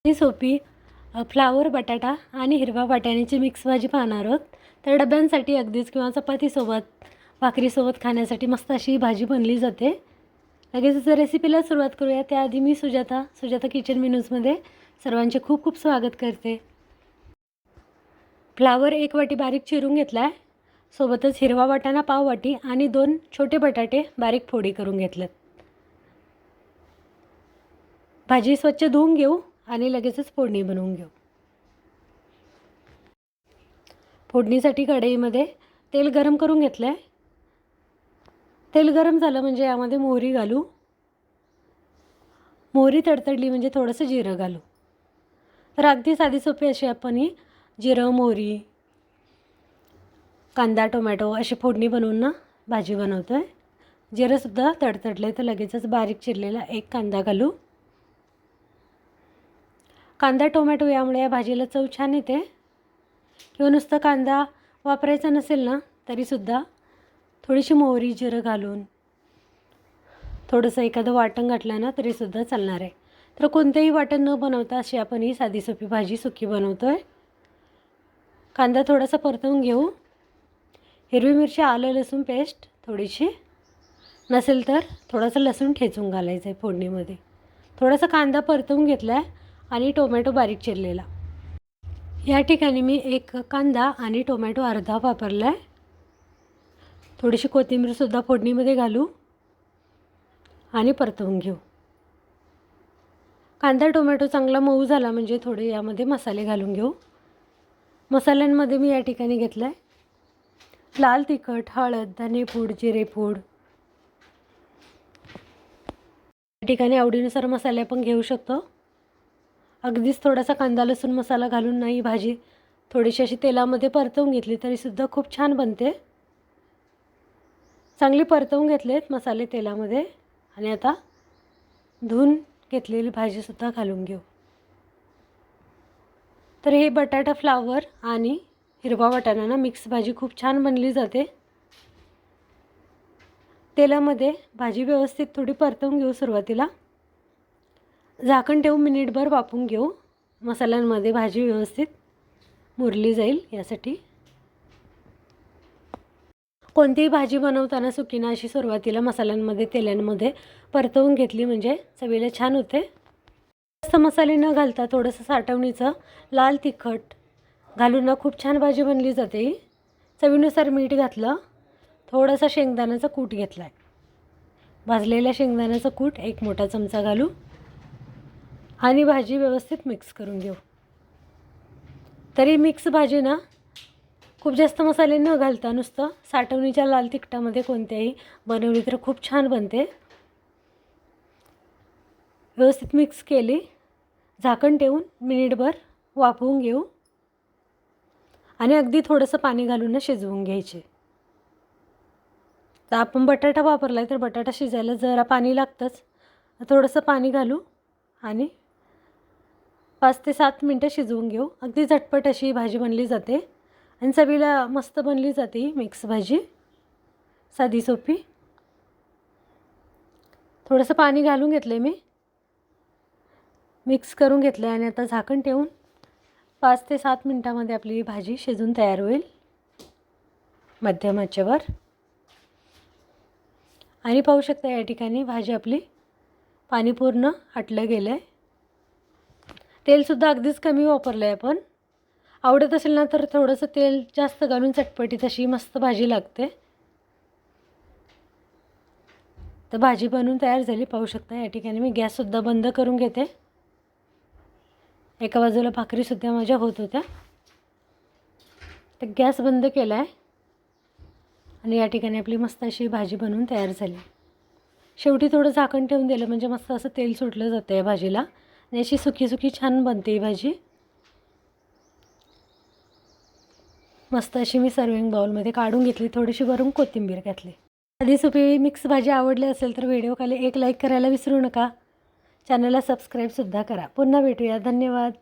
ही सोपी फ्लावर बटाटा आणि हिरवा वाटाण्याची मिक्स भाजी पाहणार आहोत. तर डब्यांसाठी अगदीच किंवा चपातीसोबत भाकरीसोबत खाण्यासाठी मस्त अशी भाजी बनली जाते. लगेचच रेसिपीला सुरुवात करूया. त्याआधी मी सुजाता किचन मेनूजमध्ये सर्वांचे खूप खूप स्वागत करते. फ्लावर 1 वाटी बारीक चिरून घेतला आहे. सोबतच हिरवा वाटाणा पाव वाटी आणि 2 छोटे बटाटे बारीक फोडी करून घेतलेत. भाजी स्वच्छ धुवून घेऊ आणि लगेचच फोडणी बनवून घेऊ. फोडणीसाठी कढईमध्ये तेल गरम करून घेतलं आहे. तेल गरम झालं म्हणजे यामध्ये मोहरी घालू. मोहरी तडतडली म्हणजे थोडंसं जिरं घालू. तर अगदी साधी सोपी अशी आपण ही जिरं, मोहरी, कांदा, टोमॅटो अशी फोडणी बनवून भाजी बनवतो आहे. जिरंसुद्धा तडतडले तर लगेचच बारीक चिरलेला एक कांदा घालू. कांदा, टोमॅटो यामुळे या भाजीला चव छान येते. किंवा नुसतं कांदा वापरायचा नसेल ना तरीसुद्धा थोडीशी मोहरी, जिरं घालून थोडंसं एखादं वाटण घातलं ना तरीसुद्धा चालणार आहे. तर कोणतेही वाटण न बनवता अशी आपण ही साधी सोपी भाजी सुकी बनवतो आहे. कांदा थोडासा परतवून घेऊ. हिरवी मिरची, आलं लसूण पेस्ट थोडीशी, नसेल तर थोडंसं लसूण ठेचून घालायचं आहे फोडणीमध्ये. थोडासा कांदा परतवून घेतला आहे आणि टोमॅटो बारीक चिरलेला. या ठिकाणी मी 1 कांदा आणि टोमॅटो अर्धा वापरला आहे. थोडीशी कोथिंबीरसुद्धा फोडणीमध्ये घालू आणि परतवून घेऊ. कांदा टोमॅटो चांगला मऊ झाला म्हणजे थोडे यामध्ये मसाले घालून घेऊ. मसाल्यांमध्ये मी या ठिकाणी घेतला आहे लाल तिखट, हळद, धनेपूड, जिरेपूड. या ठिकाणी आवडीनुसार मसाले आपण घेऊ शकतो. अगदीच थोडासा कांदा लसूण मसाला घालून नाही भाजी थोडीशी अशी तेलामध्ये परतवून घेतली तरीसुद्धा खूप छान बनते. चांगली परतवून घेतलेत मसाले तेलामध्ये आणि आता धुवून घेतलेली भाजीसुद्धा घालून घेऊ. तर हे बटाटा, फ्लावर आणि हिरवा वाटाणा मिक्स भाजी खूप छान बनली जाते. तेलामध्ये भाजी व्यवस्थित थोडी परतवून घेऊ. सुरुवातीला झाकण ठेवून मिनिटभर वाफवून घेऊ. मसाल्यांमध्ये भाजी व्यवस्थित मुरली जाईल यासाठी. कोणतीही भाजी बनवताना सुकीना अशी सुरुवातीला मसाल्यांमध्ये तेलांमध्ये परतवून घेतली म्हणजे चवीला छान होते. जास्त मसाले न घालता थोडंसं साठवणीचं लाल तिखट घालून खूप छान भाजी बनली जाते. चवीनुसार मीठ घातलं. थोडासा शेंगदाण्याचा कूट घेतला आहे. भाजलेल्या शेंगदाण्याचा कूट 1 मोठा चमचा घालू आणि भाजी व्यवस्थित मिक्स करून घेऊ. तरी मिक्स भाजी खूप जास्त मसाले न घालता नुसतं साठवणीच्या लाल तिखटामध्ये कोणत्याही बनवली तर खूप छान बनते. व्यवस्थित मिक्स केली. झाकण ठेवून मिनिटभर वाफवून घेऊ आणि अगदी थोडंसं पाणी घालून शिजवून घ्यायचे. तर आपण बटाटा वापरला आहे तर बटाटा शिजायला जरा पाणी लागतंच. थोडंसं पाणी घालू आणि 5 ते 7 मिनटं शिजवून घेऊ. अगदी झटपट अशी भाजी बनली जाते आणि चवीला मस्त बनली जाते मिक्स भाजी साधी सोपी. थोडंसं पाणी घालून घेतलं आहे मी. मिक्स करून घेतलं आहे आणि आता झाकण ठेवून 5 ते 7 मिनटामध्ये आपली भाजी शिजून तयार होईल मध्यम आचेवर. आणि पाहू शकता या ठिकाणी भाजी आपली पाणी पूर्ण आटलं गेलं आहे. तेलसुद्धा अगदीच कमी वापरलं आहे आपण. आवडत असेल ना तर थोडंसं तेल जास्त घालून चटपटीत अशी मस्त भाजी लागते. तर भाजी बनवून तयार झाली पाहू शकता. या ठिकाणी मी गॅससुद्धा बंद करून घेते. एका बाजूला भाकरीसुद्धा माझ्या होत होत्या. तर गॅस बंद केला आहे आणि या ठिकाणी आपली मस्त अशी भाजी बनवून तयार झाली. शेवटी थोडं झाकण ठेवून दिलं म्हणजे मस्त असं तेल सुटलं जातं या भाजीला आणि अशी सुकी सुकी छान बनते ही भाजी. मस्त अशी मी सर्विंग बाउलमध्ये काढून घेतली. थोडीशी वरून कोथिंबीर घातली. आधी सोपी मिक्स भाजी आवडली असेल तर व्हिडिओ खाली 1 लाईक करायला विसरू नका. चॅनलला सबस्क्राईबसुद्धा करा. पुन्हा भेटूया. धन्यवाद.